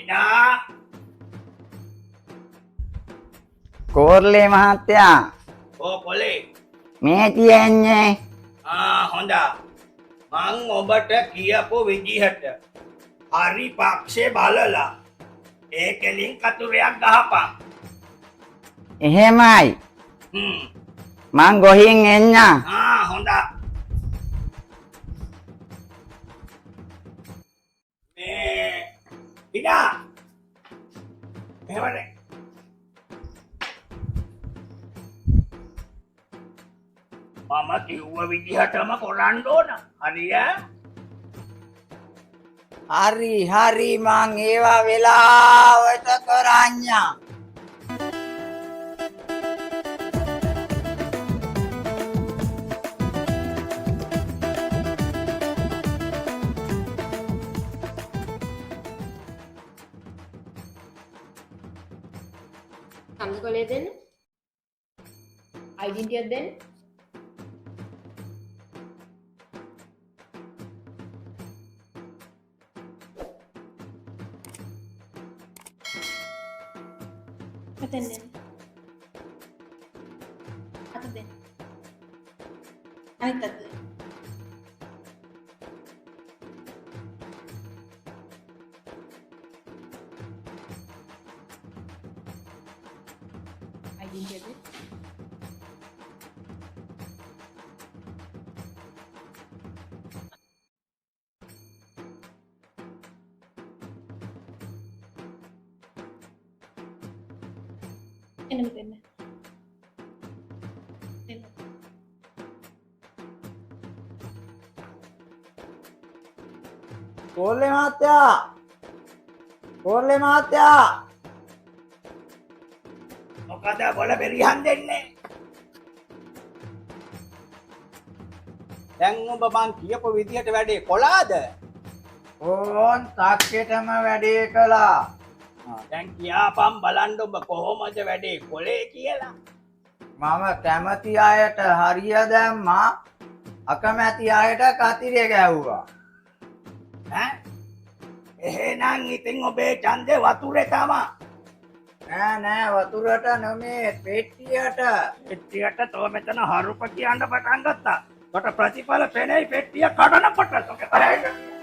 Ina. කෝර්ලේ මහත්තයා Oh, boleh. මේ තියෙන්නේ Honda. Mang ඔබට කියපු විදිහට හරි පක්ෂේ බලලා ඒකෙලින් කතුරයක් ගහපන්. එහෙමයි හ්ම්. මං ගොහින් එන්න Honda. Ina. Memang මම කිව්ව විදිහටම කරන්න ඕන. හරිය? හරි මං ඒවා වෙලාවට කරන්නම් සම්දකොලේ දෙන්න. අයිඩෙන්ටිටියක් දෙන්න. අතෙන් දෙන්න. අත දෙන්න. අනිත් අත දෙන්න. අයිඩෙන්ටිටියක් දෙන්න. එන්නම දෙන්න. දෙන්න. කෝර්ලේ මහත්තයා මොකද බොල බෙරිහන් දෙන්නේ? දැන් ඔබ මං කියපු විදිහට වැඩේ කොලාද? ඕන් තාක්ෂෙටම වැඩේ කළා දැන් කියාපම් බලන්න ඔබ කොහොමද වැඩේ කොලේ කියලා. මම කැමති අයට හරිය දැම්මා අකමැති අයට කතිරේ ගැව්වා ඈ? එහෙනම් ඉතින් ඔබේ ඡන්දේ වතුරේ තමා. නෑ වතුරට නෙමේ පෙට්ටියට පෙට්ටියට තව මෙතන හරුප කියන්න පටන් ගත්තා. කොට ප්‍රතිඵල පෙනෙයි පෙට්ටිය කඩනකොට.